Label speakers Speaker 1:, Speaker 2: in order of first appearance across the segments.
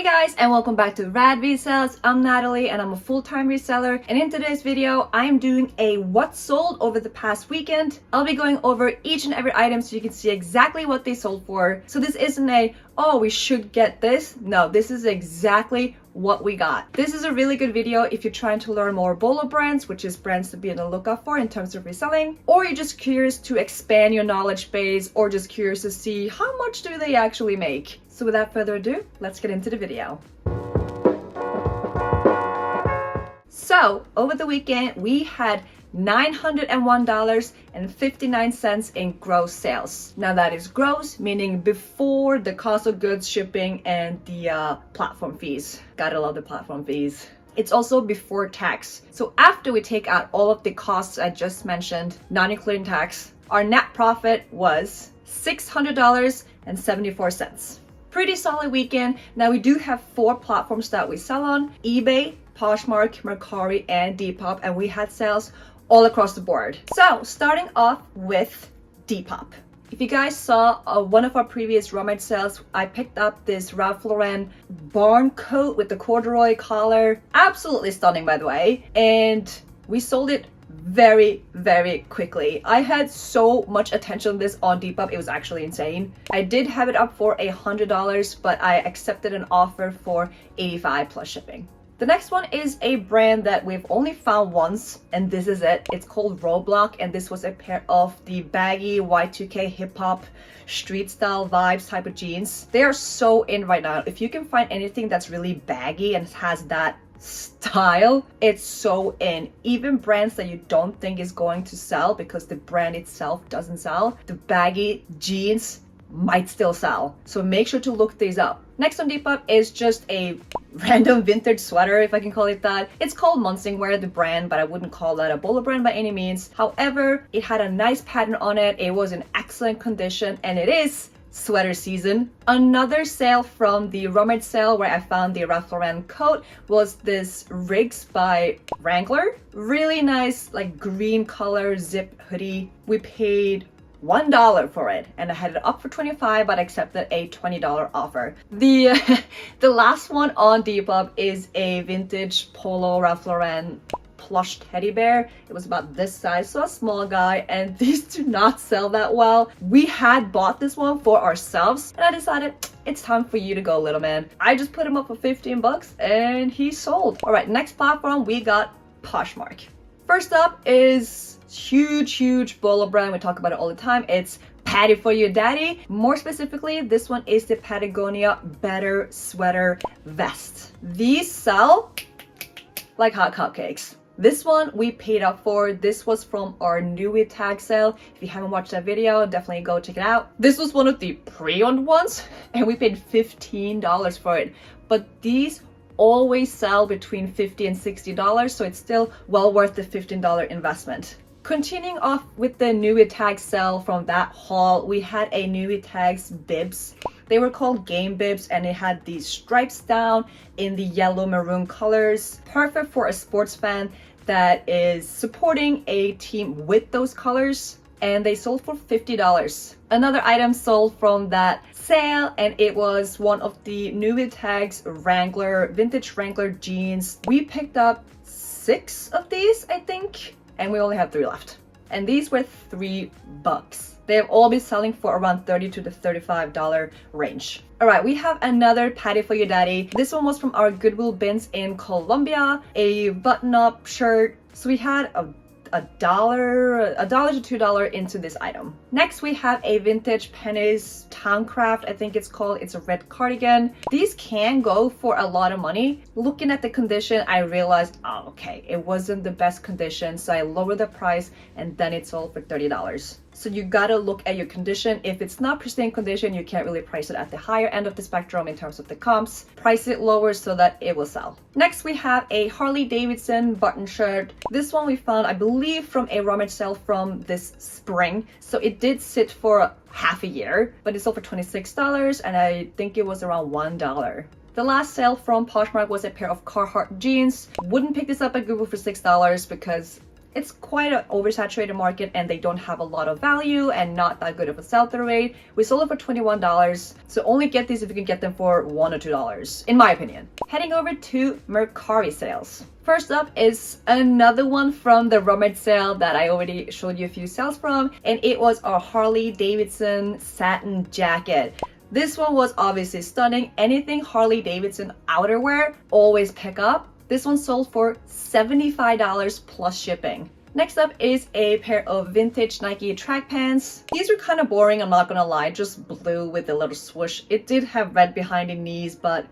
Speaker 1: Hey guys, and welcome back to Rad Resells. I'm Natalie and I'm a full-time reseller, and in today's video I am doing a what sold over the past weekend. I'll be going over each and every item so you can see exactly what they sold for. So this isn't a, oh, we should get this. No, this is exactly what we got. This is a really good video if you're trying to learn more Bolo brands, which is brands to be on the lookout for in terms of reselling, or you're just curious to expand your knowledge base, or just curious to see how much do they actually make. So without further ado, let's get into the video. So over the weekend, we had $901.59 in gross sales. Now that is gross, meaning before the cost of goods, shipping, and the platform fees. Gotta love the platform fees. It's also before tax. So after we take out all of the costs I just mentioned, not including tax, our net profit was $600.74. Pretty solid weekend. Now we do have 4 platforms that we sell on: eBay, Poshmark, Merari, and Depop, and we had sales all across the board. So starting off with Depop. If you guys saw one of our previous rummage sales, I picked up this Ralph Lauren barn coat with the corduroy collar. Absolutely stunning, by the way. And we sold it very quickly. I had so much attention on this on Depop, it was actually insane. I did have it up for $100, but I accepted an offer for $85 plus shipping. The next one is a brand that we've only found once, and this is it. It's called Roblox, and this was a pair of the baggy Y2K hip-hop street style vibes type of jeans. They are so in right now. If you can find anything that's really baggy and has that style, it's so in. Even brands that you don't think is going to sell because the brand itself doesn't sell, the baggy jeans might still sell. So make sure to look these up. Next on Depop is just a random vintage sweater, if I can call it that. It's called Munsingwear, the brand, but I wouldn't call that a Bolo brand by any means. However, it had a nice pattern on it. It was in excellent condition, and it is sweater season. Another sale from the rummage sale where I found the Ralph Lauren coat was this Rigs by Wrangler. Really nice, like green color zip hoodie. We paid $1 for it, and I had it up for $25, but I accepted a $20 offer. The last one on Depop is a vintage polo Ralph Lauren plush teddy bear. It was about this size, so a small guy, and these do not sell that well. We had bought this one for ourselves, and I decided it's time for you to go, little man. I just put him up for 15 bucks and he sold. All right, next platform, we got Poshmark. First up is huge Bolo brand. We talk about it all the time. It's Patty for Your Daddy. More specifically, this one is the Patagonia Better Sweater Vest. These sell like hot cupcakes. This one we paid up for. This was from our new tag sale. If you haven't watched that video, definitely go check it out. This was one of the pre-owned ones, and we paid $15 for it. But these always sell between $50 and $60, so it's still well worth the $15 investment. Continuing off with the new tag sale from that haul, we had a new tags bibs. They were called game bibs, and it had these stripes down in the yellow maroon colors. Perfect for a sports fan that is supporting a team with those colors, and they sold for $50. Another item sold from that sale, and it was one of the new tags Wrangler, vintage Wrangler jeans. We picked up 6 of these, I think, and we only have 3 left. And these were $3. They have all been selling for around $30 to the $35 range. All right, we have another Patty for Your Daddy. This one was from our Goodwill bins in Colombia, a button-up shirt. So we had a $1 to $2 into this item. Next, we have a vintage Penny's Towncraft, I think it's called. It's a red cardigan. These can go for a lot of money. Looking at the condition, I realized, oh, okay, it wasn't the best condition, so I lowered the price, and then it sold for $30. So you gotta look at your condition. If it's not pristine condition, you can't really price it at the higher end of the spectrum in terms of the comps. Price it lower so that it will sell. Next, we have a Harley Davidson button shirt. This one we found, I believe, from a rummage sale from this spring. So it did sit for half a year, but it sold for $26, and I think it was around $1. The last sale from Poshmark was a pair of Carhartt jeans. Wouldn't pick this up at Goodwill for $6 because it's quite an oversaturated market and they don't have a lot of value and not that good of a sell-through rate. We sold it for $21, so only get these if you can get them for $1 or $2, in my opinion. Heading over to Mercari sales. First up is another one from the rummage sale that I already showed you a few sales from, and it was our Harley Davidson satin jacket. This one was obviously stunning. Anything Harley Davidson outerwear, always pick up. This one sold for $75 plus shipping. Next up is a pair of vintage Nike track pants. These are kind of boring, I'm not gonna lie, just blue with a little swoosh. It did have red behind the knees, but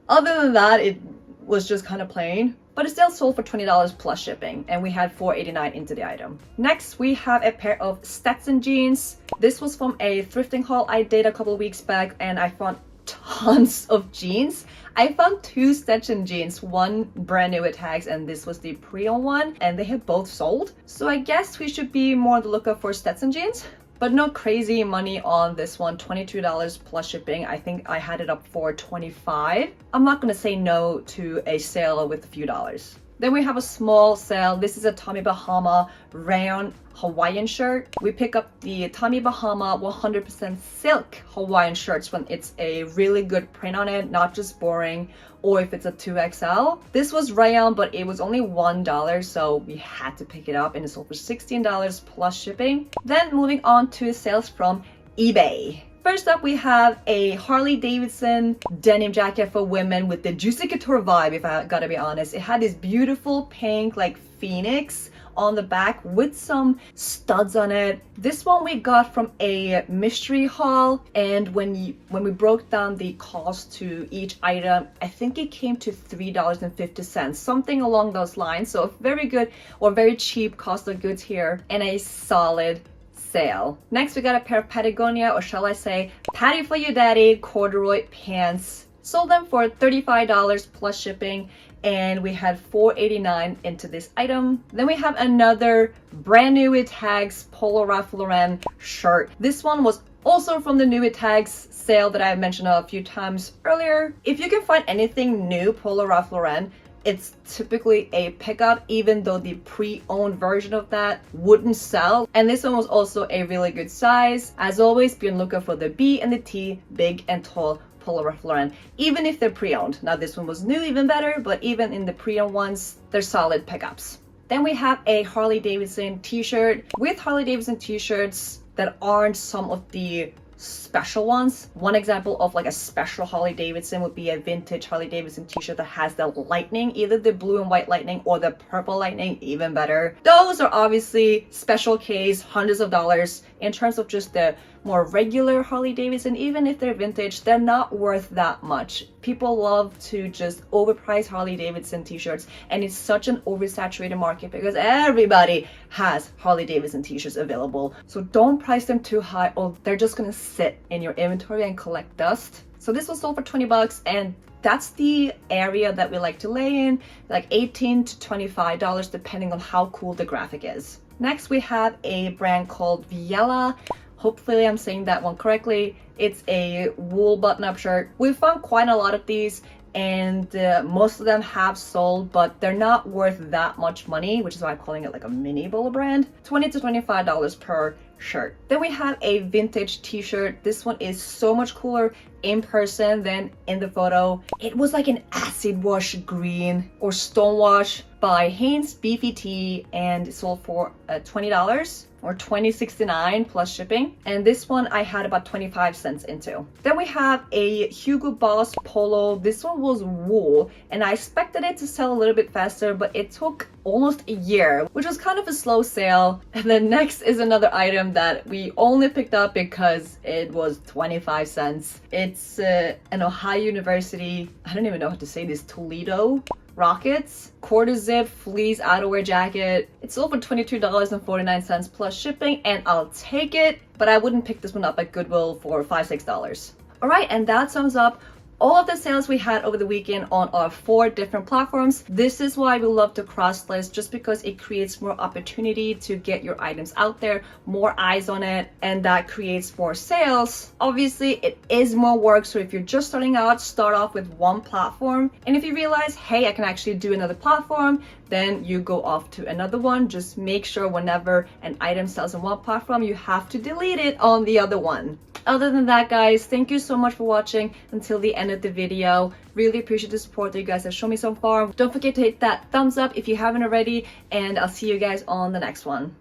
Speaker 1: other than that, it was just kind of plain. But it still sold for $20 plus shipping, and we had $4.89 into the item. Next, we have a pair of Stetson jeans. This was from a thrifting haul I did a couple weeks back, and I found tons of jeans. I found 2 Stetson jeans, one brand new with tags, and this was the pre-owned one, and they have both sold. So I guess we should be more on the lookout for Stetson jeans. But no crazy money on this one, $22 plus shipping. I think I had it up for $25. I'm not gonna say no to a sale with a few dollars. Then we have a small sale. This is a Tommy Bahama rayon Hawaiian shirt. We pick up the Tommy Bahama 100% silk Hawaiian shirts when it's a really good print on it, not just boring, or if it's a 2XL. This was rayon, but it was only $1, so we had to pick it up, and it sold for $16 plus shipping. Then moving on to sales from eBay. First up, we have a Harley Davidson denim jacket for women with the Juicy Couture vibe, if I gotta be honest. It had this beautiful pink, like phoenix on the back with some studs on it. This one we got from a mystery haul, and when we broke down the cost to each item, I think it came to $3.50, something along those lines. So a very good or very cheap cost of goods here, and a solid sale. Next, we got a pair of Patagonia, or shall I say Patty for your daddy corduroy pants. Sold them for $35 plus shipping, and we had $4.89 into this item. Then we have another brand new with tags Polo Ralph Lauren shirt. This one was also from the new with tags sale that I mentioned a few times earlier. If you can find anything new Polo Ralph Lauren, it's typically a pickup, even though the pre-owned version of that wouldn't sell. And this one was also a really good size. As always, be on the lookout for the B and the T, big and tall Polo Ralph Lauren, even if they're pre-owned. Now this one was new, even better, but even in the pre-owned ones, they're solid pickups. Then we have a Harley Davidson t-shirt. With Harley Davidson t-shirts that aren't some of the special ones. One example of like a special Harley Davidson would be a vintage Harley Davidson t-shirt that has the lightning, either the blue and white lightning or the purple lightning, even better. Those are obviously special case, hundreds of dollars. In terms of just the more regular Harley Davidson, even if they're vintage, they're not worth that much. People love to just overprice Harley Davidson t-shirts, and it's such an oversaturated market because everybody has Harley Davidson t-shirts available. So don't price them too high, or they're just gonna sit in your inventory and collect dust. So this was sold for $20, and that's the area that we like to lay in, like $18 to $25 depending on how cool the graphic is. Next, we have a brand called Viella. Hopefully I'm saying that one correctly. It's a wool button-up shirt. We found quite a lot of these, and most of them have sold, but they're not worth that much money, which is why I'm calling it like a mini Bolo brand. $20 to $25 per shirt. Then we have a vintage t-shirt. This one is so much cooler in person than in the photo. It was like an acid wash green or stone wash by Hanes Beefy Tee, and it sold for $20 or $20.69 plus shipping. And this one I had about 25 cents into. Then we have a Hugo Boss polo. This one was wool, and I expected it to sell a little bit faster, but it took almost a year, which was kind of a slow sale. And then next is another item that we only picked up because it was 25 cents. It's an Ohio University, I don't even know how to say this, Toledo Rockets quarter zip fleece outerwear jacket. It sold for $22.49 plus shipping, and I'll take it, but I wouldn't pick this one up at Goodwill for $5-6. All right, and that sums up all of the sales we had over the weekend on our 4 different platforms. This is why we love to cross list, just because it creates more opportunity to get your items out there, more eyes on it, and that creates more sales. Obviously, it is more work, so if you're just starting out, start off with one platform. And if you realize, hey, I can actually do another platform, then you go off to another one. Just make sure whenever an item sells on one platform, you have to delete it on the other one. Other than that, guys, thank you so much for watching until the end of the video. Really appreciate the support that you guys have shown me so far. Don't forget to hit that thumbs up if you haven't already, and I'll see you guys on the next one.